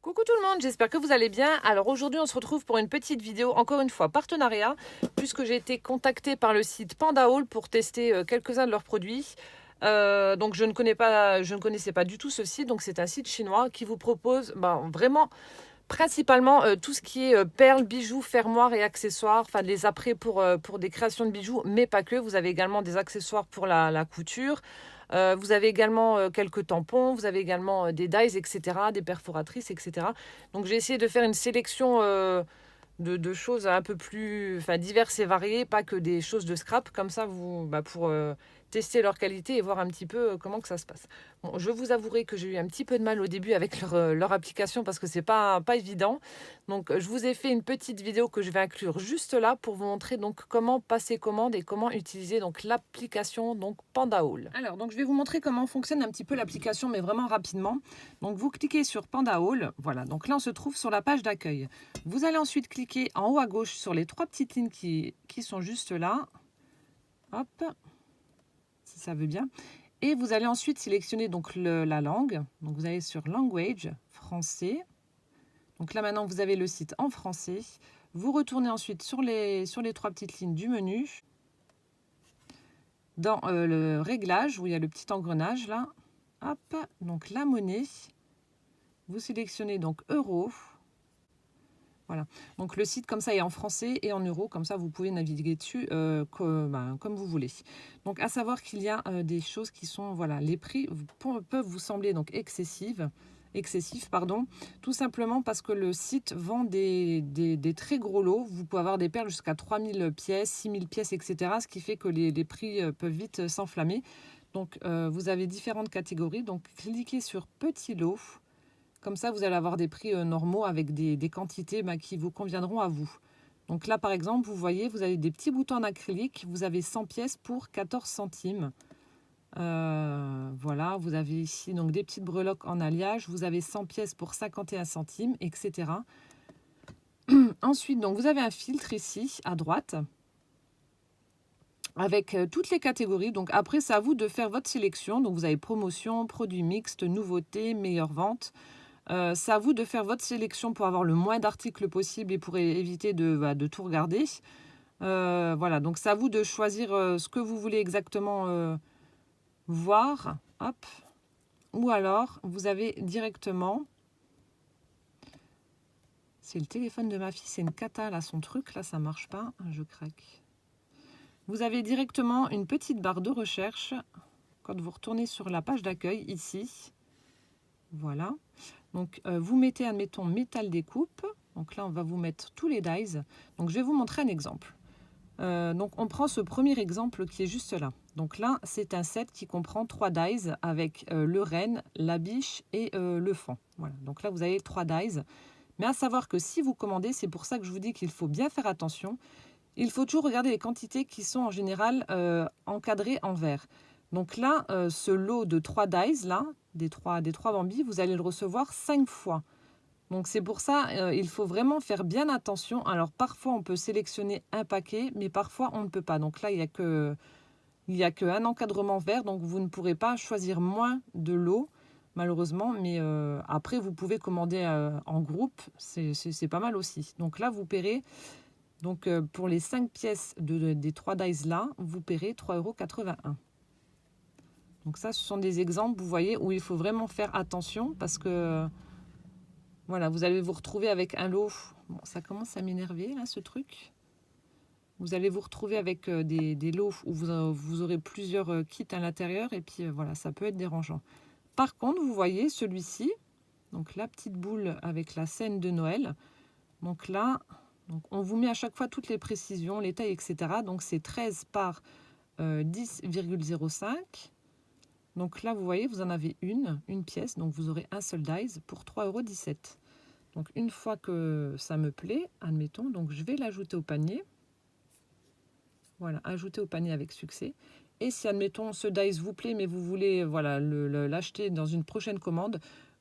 Coucou tout le monde, j'espère que vous allez bien. Alors aujourd'hui on se retrouve pour une petite vidéo, encore une fois partenariat, puisque j'ai été contactée par le site Panda Haul pour tester quelques-uns de leurs produits. Donc je ne connaissais pas du tout ce site, donc c'est un site chinois qui vous propose vraiment principalement tout ce qui est perles, bijoux, fermoirs et accessoires, enfin les apprêts pour des créations de bijoux, mais pas que. Vous avez également des accessoires pour la couture. Vous avez également quelques tampons, vous avez également des dies, etc., des perforatrices, etc. Donc j'ai essayé de faire une sélection de choses un peu plus diverses et variées, pas que des choses de scrap, comme ça pour tester leur qualité et voir un petit peu comment que ça se passe. Bon, je vous avouerai que j'ai eu un petit peu de mal au début avec leur application parce que c'est pas évident. Donc je vous ai fait une petite vidéo que je vais inclure juste là pour vous montrer donc comment passer commande et comment utiliser donc l'application donc Panda Haul. Alors donc je vais vous montrer comment fonctionne un petit peu l'application, mais vraiment rapidement. Donc vous cliquez sur Panda Haul, voilà, donc là on se trouve sur la page d'accueil. Vous allez ensuite cliquer en haut à gauche sur les trois petites lignes qui sont juste là. Hop, si ça veut bien. Et vous allez ensuite sélectionner donc la langue. Donc vous allez sur Language, français. Donc là maintenant vous avez le site en français. Vous retournez ensuite sur les trois petites lignes du menu. Dans le réglage où il y a le petit engrenage là. Hop, donc la monnaie. Vous sélectionnez donc euros. Voilà, donc le site comme ça est en français et en euros, comme ça vous pouvez naviguer dessus comme vous voulez. Donc à savoir qu'il y a des choses qui sont, voilà, les prix peuvent vous sembler donc excessifs, tout simplement parce que le site vend des très gros lots. Vous pouvez avoir des perles jusqu'à 3000 pièces, 6000 pièces, etc. Ce qui fait que les prix peuvent vite s'enflammer. Donc vous avez différentes catégories, donc cliquez sur petit lot. Comme ça, vous allez avoir des prix normaux avec des quantités qui vous conviendront à vous. Donc là, par exemple, vous voyez, vous avez des petits boutons en acrylique. Vous avez 100 pièces pour 14 centimes. Voilà, vous avez ici donc des petites breloques en alliage. Vous avez 100 pièces pour 51 centimes, etc. Ensuite, donc, vous avez un filtre ici, à droite, avec toutes les catégories. Donc après, c'est à vous de faire votre sélection. Donc vous avez promotion, produits mixtes, nouveautés, meilleure vente. C'est à vous de faire votre sélection pour avoir le moins d'articles possible et pour éviter de tout regarder. Voilà, donc c'est à vous de choisir ce que vous voulez exactement voir. Hop. Ou alors, vous avez directement... C'est le téléphone de ma fille, c'est une cata, là, son truc, là, ça marche pas. Je craque. Vous avez directement une petite barre de recherche quand vous retournez sur la page d'accueil, ici. Voilà. Donc, vous mettez, admettons, métal découpe. Donc là, on va vous mettre tous les dies. Donc, je vais vous montrer un exemple. Donc, on prend ce premier exemple qui est juste là. Donc là, c'est un set qui comprend 3 dies avec le renne, la biche et le fond. Voilà. Donc là, vous avez 3 dies. Mais à savoir que si vous commandez, c'est pour ça que je vous dis qu'il faut bien faire attention. Il faut toujours regarder les quantités qui sont en général encadrées en vert. Donc là, ce lot de 3 dies, là, des trois bambis, vous allez le recevoir 5 fois. Donc c'est pour ça, il faut vraiment faire bien attention. Alors parfois, on peut sélectionner un paquet, mais parfois, on ne peut pas. Donc là, il n'y a qu'un encadrement vert, donc vous ne pourrez pas choisir moins de lots, malheureusement. Mais après, vous pouvez commander en groupe, c'est pas mal aussi. Donc là, vous paierez... Donc, pour les 5 pièces des 3 dies là, vous paierez 3,81 €. Donc ça, ce sont des exemples, vous voyez, où il faut vraiment faire attention parce que, voilà, vous allez vous retrouver avec un lot. Bon, ça commence à m'énerver, là, ce truc. Vous allez vous retrouver avec des lots où vous aurez plusieurs kits à l'intérieur et puis, voilà, ça peut être dérangeant. Par contre, vous voyez celui-ci, donc la petite boule avec la scène de Noël. Donc là... Donc, on vous met à chaque fois toutes les précisions, les tailles, etc. Donc, c'est 13 par 10,05. Donc là, vous voyez, vous en avez une pièce. Donc, vous aurez un seul dies pour 3,17 €. Donc, une fois que ça me plaît, admettons, donc je vais l'ajouter au panier. Voilà, ajouter au panier avec succès. Et si, admettons, ce dies vous plaît, mais vous voulez voilà, l'acheter dans une prochaine commande,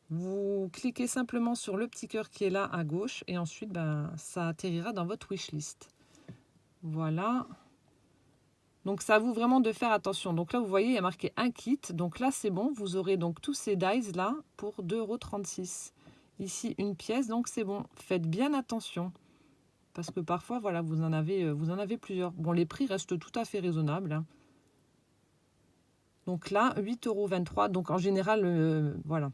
vous cliquez simplement sur le petit cœur qui est là à gauche et ensuite ça atterrira dans votre wishlist. Voilà. Donc ça à vous vraiment de faire attention. Donc là vous voyez il y a marqué un kit. Donc là c'est bon, vous aurez donc tous ces dies là pour 2,36 €. Ici, une pièce, donc c'est bon. Faites bien attention. Parce que parfois, voilà, vous en avez plusieurs. Bon, les prix restent tout à fait raisonnables, hein. Donc là, 8,23 €. Donc en général, voilà.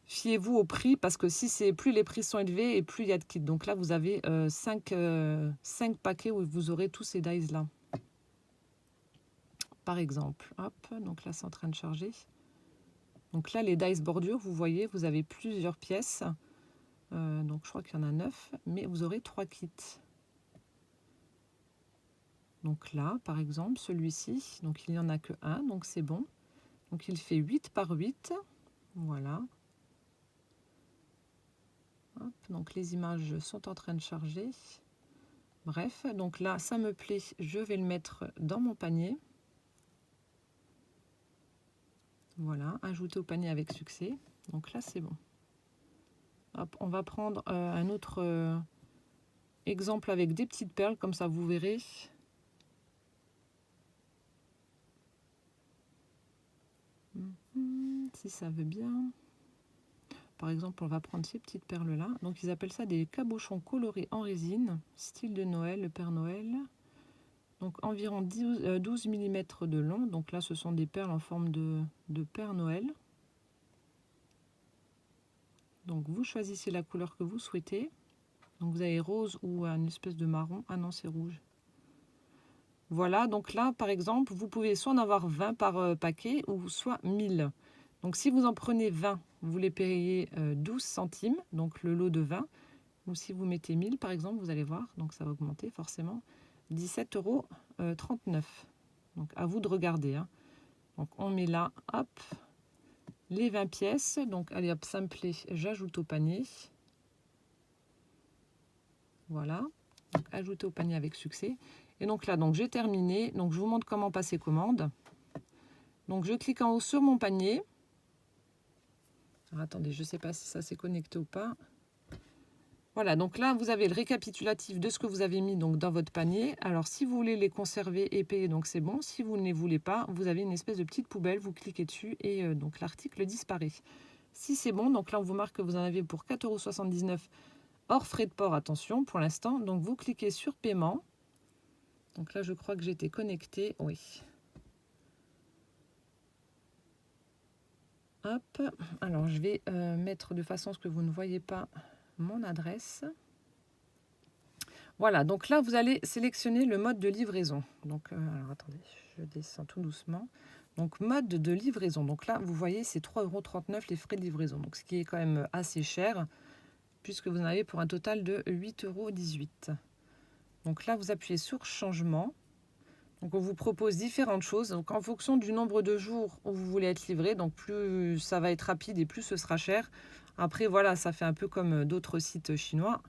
Fiez-vous au prix parce que si c'est plus les prix sont élevés et plus il y a de kits. Donc là, vous avez 5 paquets où vous aurez tous ces dies là. Par exemple, hop, donc là c'est en train de charger. Donc là, les dies bordure, vous voyez, vous avez plusieurs pièces. Donc je crois qu'il y en a 9, mais vous aurez 3 kits. Donc là, par exemple, celui-ci, donc il n'y en a que un, donc c'est bon. Donc il fait 8 par 8. Voilà. Hop, donc les images sont en train de charger. Bref, donc là, ça me plaît, je vais le mettre dans mon panier. Voilà, ajouter au panier avec succès. Donc là, c'est bon. Hop, on va prendre un autre exemple avec des petites perles, comme ça vous verrez. Si ça veut bien. Par exemple, on va prendre ces petites perles-là. Donc, ils appellent ça des cabochons colorés en résine, style de Noël, le Père Noël. Donc, environ 12 mm de long. Donc là, ce sont des perles en forme de Père Noël. Donc, vous choisissez la couleur que vous souhaitez. Donc, vous avez rose ou une espèce de marron. Ah non, c'est rouge. Voilà, donc là, par exemple, vous pouvez soit en avoir 20 par paquet ou soit 1000. Donc, si vous en prenez 20, vous les payez 12 centimes, donc le lot de 20. Ou si vous mettez 1000, par exemple, vous allez voir, donc ça va augmenter forcément, 17,39 €. Donc, à vous de regarder, hein. Donc, on met là, hop, les 20 pièces. Donc, allez, hop, ça me plaît, j'ajoute au panier. Voilà, donc, ajouter au panier avec succès. Et donc là, donc j'ai terminé. Donc, je vous montre comment passer commande. Donc, je clique en haut sur mon panier. Alors, attendez, je ne sais pas si ça s'est connecté ou pas. Voilà, donc là, vous avez le récapitulatif de ce que vous avez mis donc, dans votre panier. Alors, si vous voulez les conserver et payer, donc c'est bon. Si vous ne les voulez pas, vous avez une espèce de petite poubelle. Vous cliquez dessus et donc l'article disparaît. Si c'est bon, donc là, on vous marque que vous en avez pour 4,79 € hors frais de port, attention, pour l'instant. Donc, vous cliquez sur paiement. Donc là, je crois que j'étais connectée. Oui. Hop. Alors, je vais mettre de façon à ce que vous ne voyez pas mon adresse. Voilà, donc là, vous allez sélectionner le mode de livraison. Donc, alors attendez, je descends tout doucement. Donc, mode de livraison. Donc là, vous voyez, c'est 3,39 € les frais de livraison. Donc, ce qui est quand même assez cher, puisque vous en avez pour un total de 8,18 €. Donc là, vous appuyez sur changement. Donc, on vous propose différentes choses. Donc, en fonction du nombre de jours où vous voulez être livré, donc plus ça va être rapide et plus ce sera cher. Après, voilà, ça fait un peu comme d'autres sites chinois.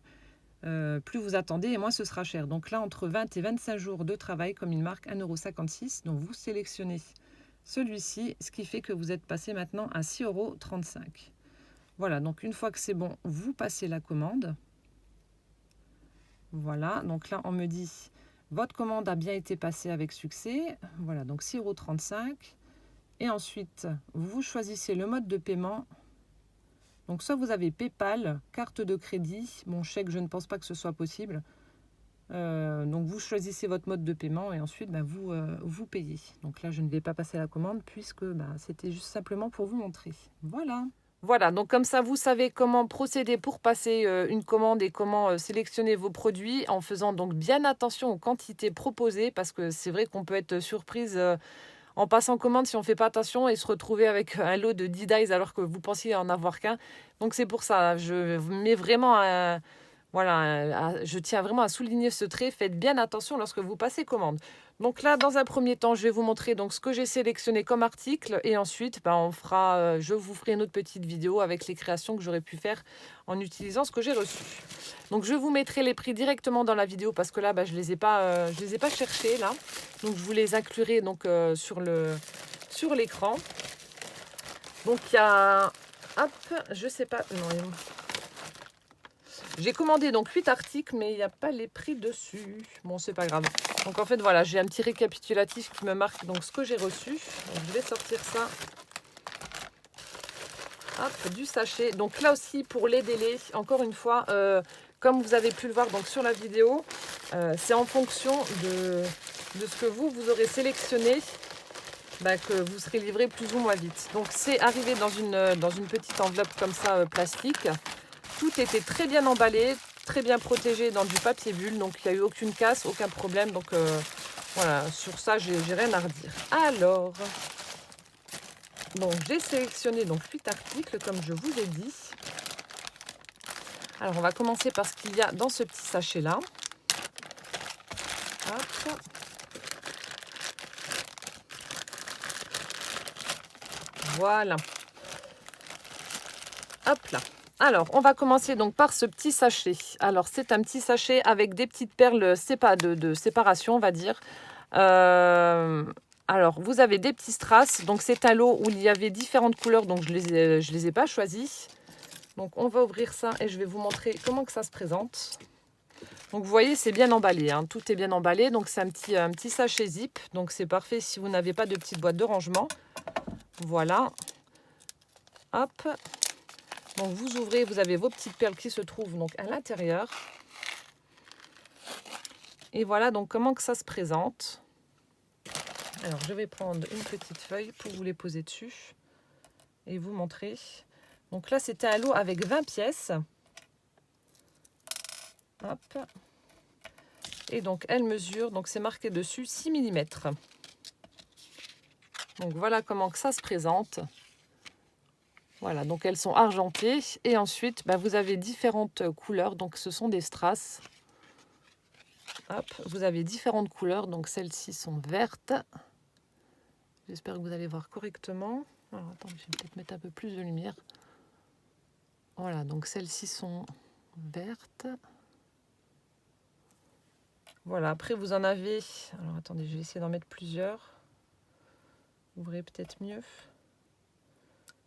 Plus vous attendez et moins ce sera cher. Donc là, entre 20 et 25 jours de travail, comme il marque 1,56 €. Donc, vous sélectionnez celui-ci, ce qui fait que vous êtes passé maintenant à 6,35 €. Voilà, donc une fois que c'est bon, vous passez la commande. Voilà, donc là, on me dit... Votre commande a bien été passée avec succès. Voilà, donc 6,35 €. Et ensuite, vous choisissez le mode de paiement. Donc, soit vous avez PayPal, carte de crédit. Bon, chèque, je ne pense pas que ce soit possible. Donc, vous choisissez votre mode de paiement et ensuite, vous payez. Donc là, je ne vais pas passer la commande puisque c'était juste simplement pour vous montrer. Voilà. Voilà, donc comme ça, vous savez comment procéder pour passer une commande et comment sélectionner vos produits en faisant donc bien attention aux quantités proposées parce que c'est vrai qu'on peut être surprise en passant commande si on ne fait pas attention et se retrouver avec un lot de 10 dies alors que vous pensiez en avoir qu'un. Donc c'est pour ça, je mets vraiment je tiens vraiment à souligner ce trait. Faites bien attention lorsque vous passez commande. Donc là, dans un premier temps, je vais vous montrer donc ce que j'ai sélectionné comme article. Et ensuite, je vous ferai une autre petite vidéo avec les créations que j'aurais pu faire en utilisant ce que j'ai reçu. Donc je vous mettrai les prix directement dans la vidéo parce que là, je les ai pas cherchés là. Donc je vous les inclurai donc, sur l'écran. Donc il y a... Hop, je sais pas... Non, j'ai commandé donc 8 articles, mais il n'y a pas les prix dessus. Bon, c'est pas grave. Donc en fait, voilà, j'ai un petit récapitulatif qui me marque donc ce que j'ai reçu. Donc, je vais sortir ça. Hop, du sachet. Donc là aussi, pour les délais, encore une fois, comme vous avez pu le voir donc, sur la vidéo, c'est en fonction de ce que vous aurez sélectionné que vous serez livré plus ou moins vite. Donc c'est arrivé dans une petite enveloppe comme ça, plastique. Tout était très bien emballé, très bien protégé dans du papier bulle. Donc il n'y a eu aucune casse, aucun problème. Donc voilà, sur ça, j'ai rien à redire. Alors, donc j'ai sélectionné donc 8 articles, comme je vous ai dit. Alors on va commencer par ce qu'il y a dans ce petit sachet-là. Hop. Voilà. Hop là. Alors, on va commencer donc par ce petit sachet. Alors, c'est un petit sachet avec des petites perles de séparation, on va dire. Alors, vous avez des petits strass. Donc, c'est un lot où il y avait différentes couleurs. Donc, je les ai pas choisis. Donc, on va ouvrir ça et je vais vous montrer comment que ça se présente. Donc, vous voyez, c'est bien emballé. Hein. Tout est bien emballé. Donc, c'est un petit sachet zip. Donc, c'est parfait si vous n'avez pas de petite boîte de rangement. Voilà. Hop. Donc vous ouvrez, vous avez vos petites perles qui se trouvent donc à l'intérieur. Et voilà donc comment que ça se présente. Alors je vais prendre une petite feuille pour vous les poser dessus et vous montrer. Donc là c'était un lot avec 20 pièces. Hop. Et donc elle mesure, donc c'est marqué dessus 6 mm. Donc voilà comment que ça se présente. Voilà, donc elles sont argentées. Et ensuite, vous avez différentes couleurs. Donc ce sont des strass. Hop, vous avez différentes couleurs. Donc celles-ci sont vertes. J'espère que vous allez voir correctement. Alors attends, je vais peut-être mettre un peu plus de lumière. Voilà, donc celles-ci sont vertes. Voilà, après vous en avez... Alors attendez, je vais essayer d'en mettre plusieurs. Vous verrez peut-être mieux.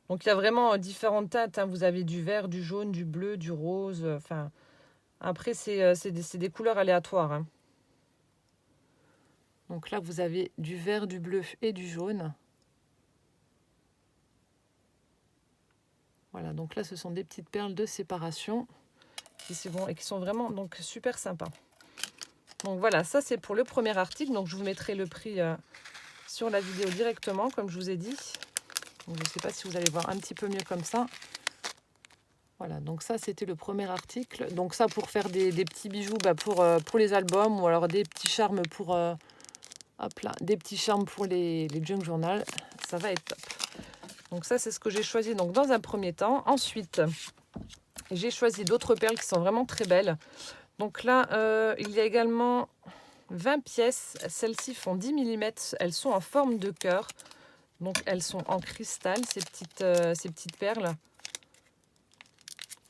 Donc il y a vraiment différentes teintes. Hein. Vous avez du vert, du jaune, du bleu, du rose. Enfin, après c'est des couleurs aléatoires. Hein. Donc là vous avez du vert, du bleu et du jaune. Voilà, donc là ce sont des petites perles de séparation qui sont vraiment donc super sympas. Donc voilà, ça c'est pour le premier article. Donc je vous mettrai le prix sur la vidéo directement, comme je vous ai dit. Donc, je ne sais pas si vous allez voir un petit peu mieux comme ça. Voilà, donc ça c'était le premier article. Donc ça pour faire des petits bijoux pour les albums ou alors des petits charmes pour hop là, des petits charmes pour les junk journal. Ça va être top. Donc ça c'est ce que j'ai choisi donc dans un premier temps. Ensuite, j'ai choisi d'autres perles qui sont vraiment très belles. Donc là, il y a également 20 pièces. Celles-ci font 10 mm. Elles sont en forme de cœur. Donc elles sont en cristal, ces petites perles.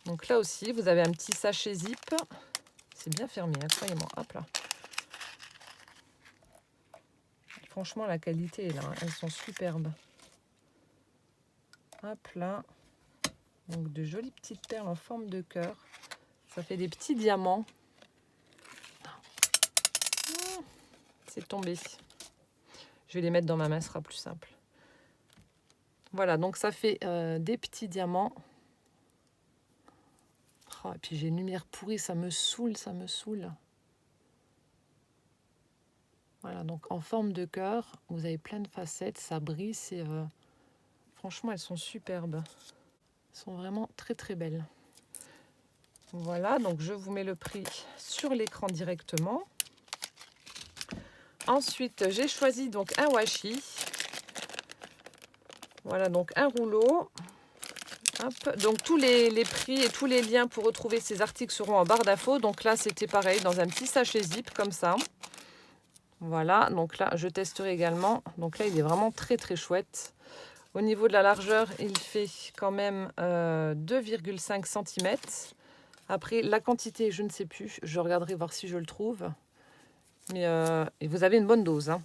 Donc là aussi, vous avez un petit sachet zip. C'est bien fermé, hein, croyez-moi. Hop là. Franchement, la qualité est là. Hein. Elles sont superbes. Hop là. Donc de jolies petites perles en forme de cœur. Ça fait des petits diamants. C'est tombé. Je vais les mettre dans ma main, ce sera plus simple. Voilà, donc ça fait des petits diamants. Oh, et puis j'ai une lumière pourrie, ça me saoule, ça me saoule. Voilà, donc en forme de cœur, vous avez plein de facettes, ça brille. Franchement, elles sont superbes. Elles sont vraiment très très belles. Voilà, donc je vous mets le prix sur l'écran directement. Ensuite, j'ai choisi donc un washi. Voilà, donc un rouleau. Hop. Donc tous les prix et tous les liens pour retrouver ces articles seront en barre d'infos. Donc là, c'était pareil, dans un petit sachet zip comme ça. Voilà, donc là, je testerai également. Donc là, il est vraiment très très chouette. Au niveau de la largeur, il fait quand même 2,5 cm. Après, la quantité, je ne sais plus. Je regarderai voir si je le trouve. Mais et vous avez une bonne dose. Hein.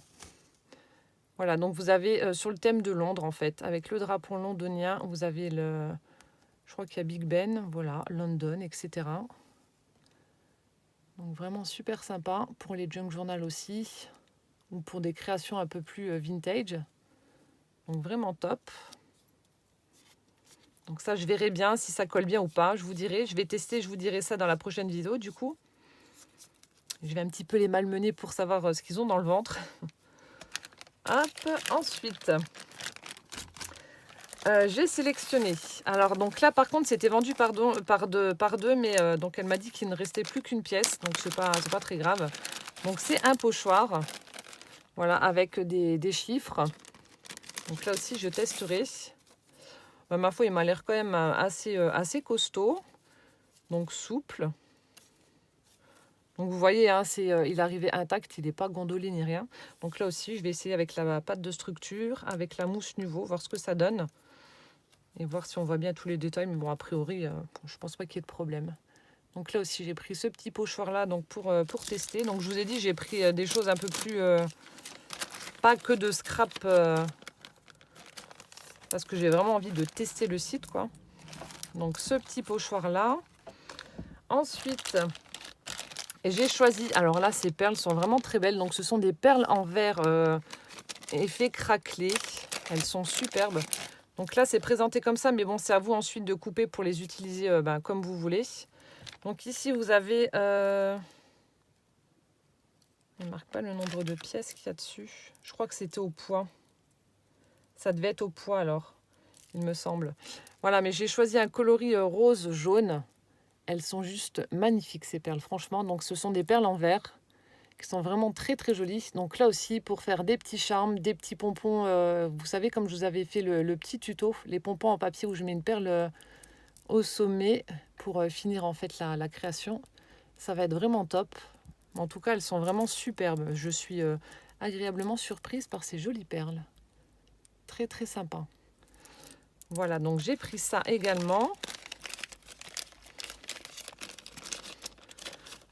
Voilà, donc vous avez sur le thème de Londres, en fait, avec le drapeau londonien, vous avez je crois qu'il y a Big Ben, voilà, London, etc. Donc vraiment super sympa pour les junk journal aussi, ou pour des créations un peu plus vintage. Donc vraiment top. Donc ça, je verrai bien si ça colle bien ou pas. Je vous dirai, je vais tester, je vous dirai ça dans la prochaine vidéo du coup. Je vais un petit peu les malmener pour savoir ce qu'ils ont dans le ventre. Hop, ensuite, j'ai sélectionné. Alors donc là par contre c'était vendu par deux, mais donc elle m'a dit qu'il ne restait plus qu'une pièce, donc c'est pas très grave. Donc c'est un pochoir, voilà, avec des chiffres. Donc là aussi je testerai. Ma foi il m'a l'air quand même assez costaud, donc souple. Donc vous voyez, hein, il est arrivé intact, il n'est pas gondolé ni rien. Donc là aussi je vais essayer avec la pâte de structure, avec la mousse Nuvo, voir ce que ça donne. Et voir si on voit bien tous les détails. Mais bon, a priori, je pense pas qu'il y ait de problème. Donc là aussi, j'ai pris ce petit pochoir là donc pour tester. Donc je vous ai dit, j'ai pris des choses un peu plus... pas que de scrap. Parce que j'ai vraiment envie de tester le site, quoi. Donc ce petit pochoir là. Ensuite, j'ai choisi... Alors là, ces perles sont vraiment très belles. Donc ce sont des perles en verre effet craquelé. Elles sont superbes. Donc là, c'est présenté comme ça, mais bon, c'est à vous ensuite de couper pour les utiliser comme vous voulez. Donc ici, vous avez... il ne marque pas le nombre de pièces qu'il y a dessus. Je crois que c'était au poids. Ça devait être au poids alors, il me semble. Voilà, mais j'ai choisi un coloris rose-jaune. Elles sont juste magnifiques, ces perles, franchement. Donc ce sont des perles en verre qui sont vraiment très très jolies. Donc là aussi, pour faire des petits charmes, des petits pompons, vous savez, comme je vous avais fait le petit tuto, les pompons en papier où je mets une perle au sommet pour finir en fait la création. Ça va être vraiment top. En tout cas, elles sont vraiment superbes. Je suis agréablement surprise par ces jolies perles. Très très sympa. Voilà, donc j'ai pris ça également.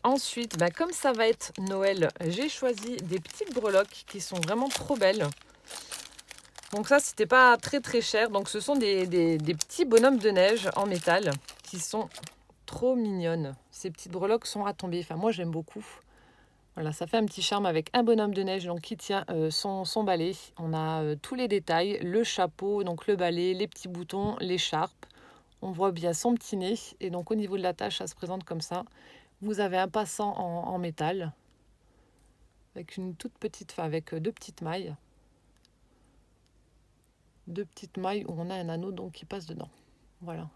Ensuite, comme ça va être Noël, j'ai choisi des petites breloques qui sont vraiment trop belles. Donc ça, c'était pas très très cher. Donc ce sont des petits bonhommes de neige en métal qui sont trop mignonnes. Ces petites breloques sont à tomber. Enfin, moi, j'aime beaucoup. Voilà, ça fait un petit charme avec un bonhomme de neige donc, qui tient son balai. On a tous les détails, le chapeau, donc le balai, les petits boutons, l'écharpe. On voit bien son petit nez. Et donc au niveau de la tâche, ça se présente comme ça. Vous avez un passant en métal avec une toute petite, avec deux petites mailles. Deux petites mailles où on a un anneau donc qui passe dedans. Voilà.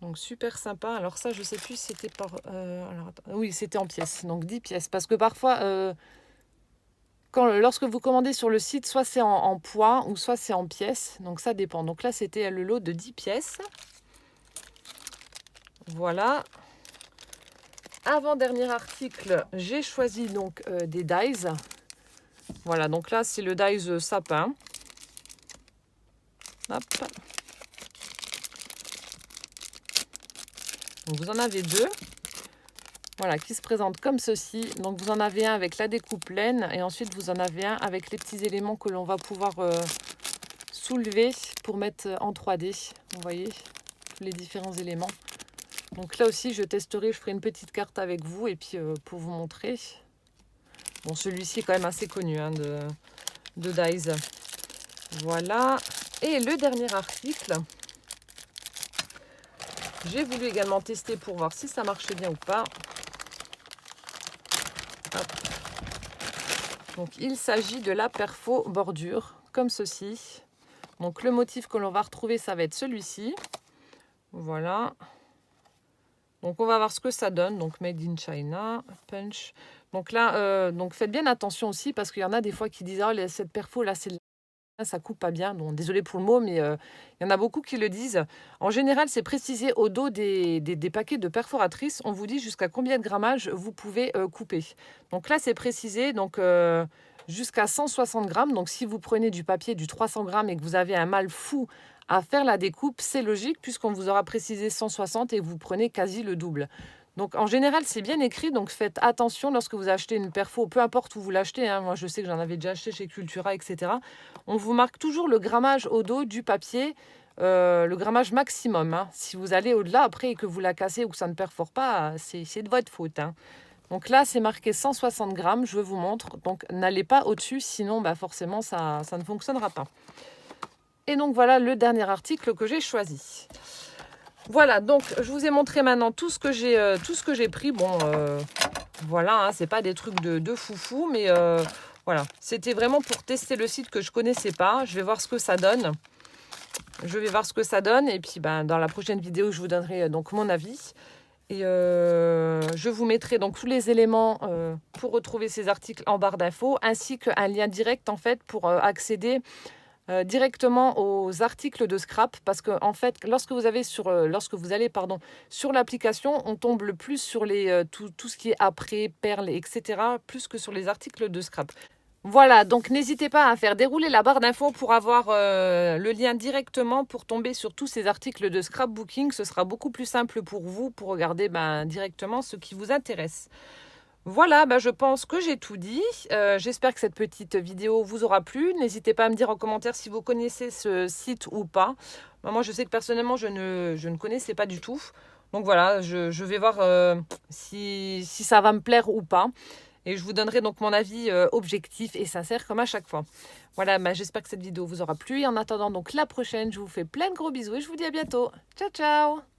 Donc super sympa. Alors ça, je sais plus si c'était par... oui, c'était en pièces. Donc 10 pièces. Parce que parfois, lorsque vous commandez sur le site, soit c'est en poids ou soit c'est en pièces. Donc ça dépend. Donc là, c'était le lot de 10 pièces. Voilà. Avant-dernier article, j'ai choisi donc des dies. Voilà, donc là, c'est le dies sapin. Hop. Donc vous en avez deux. Voilà, qui se présentent comme ceci. Donc vous en avez un avec la découpe pleine et ensuite vous en avez un avec les petits éléments que l'on va pouvoir soulever pour mettre en 3D. Vous voyez, tous les différents éléments. Donc là aussi, je testerai, je ferai une petite carte avec vous et puis pour vous montrer. Bon, celui-ci est quand même assez connu hein, de Dies. Voilà. Et le dernier article, j'ai voulu également tester pour voir si ça marchait bien ou pas. Hop. Donc il s'agit de la perfo bordure, comme ceci. Donc le motif que l'on va retrouver, ça va être celui-ci. Voilà. Donc on va voir ce que ça donne. Donc Made in China, punch. Donc là, donc faites bien attention aussi parce qu'il y en a des fois qui disent « Oh, cette perfo là, ça coupe pas bien. » Bon, désolé pour le mot, mais il y en a beaucoup qui le disent. En général, c'est précisé au dos des paquets de perforatrices. On vous dit jusqu'à combien de grammage vous pouvez couper. Donc là, c'est précisé donc jusqu'à 160 grammes. Donc si vous prenez du papier du 300 grammes et que vous avez un mal fou à faire la découpe, c'est logique puisqu'on vous aura précisé 160 et vous prenez quasi le double. Donc en général, c'est bien écrit, donc faites attention lorsque vous achetez une perfo, peu importe où vous l'achetez. Hein. Moi, je sais que j'en avais déjà acheté chez Cultura, etc. On vous marque toujours le grammage au dos du papier, le grammage maximum. Hein. Si vous allez au-delà après et que vous la cassez ou que ça ne perfore pas, c'est de votre faute. Hein. Donc là, c'est marqué 160 grammes, je vous montre. Donc n'allez pas au-dessus, sinon forcément, ça ne fonctionnera pas. Et donc voilà le dernier article que j'ai choisi. Voilà, donc je vous ai montré maintenant tout ce que j'ai pris. Bon, voilà, hein, c'est pas des trucs de foufou, mais voilà. C'était vraiment pour tester le site que je connaissais pas. Je vais voir ce que ça donne. Et puis ben, dans la prochaine vidéo, je vous donnerai donc mon avis. Et je vous mettrai donc tous les éléments pour retrouver ces articles en barre d'infos, ainsi qu'un lien direct en fait pour accéder directement aux articles de Scrap, parce que en fait lorsque vous allez sur l'application, on tombe le plus sur tout ce qui est après, perles, etc., plus que sur les articles de Scrap. Voilà, donc n'hésitez pas à faire dérouler la barre d'infos pour avoir le lien directement pour tomber sur tous ces articles de scrapbooking. Ce sera beaucoup plus simple pour vous pour regarder directement ce qui vous intéresse. Voilà, je pense que j'ai tout dit. J'espère que cette petite vidéo vous aura plu. N'hésitez pas à me dire en commentaire si vous connaissez ce site ou pas. Moi, je sais que personnellement, je ne connaissais pas du tout. Donc voilà, je vais voir si ça va me plaire ou pas. Et je vous donnerai donc mon avis objectif et sincère comme à chaque fois. Voilà, j'espère que cette vidéo vous aura plu. Et en attendant donc la prochaine, je vous fais plein de gros bisous et je vous dis à bientôt. Ciao, ciao!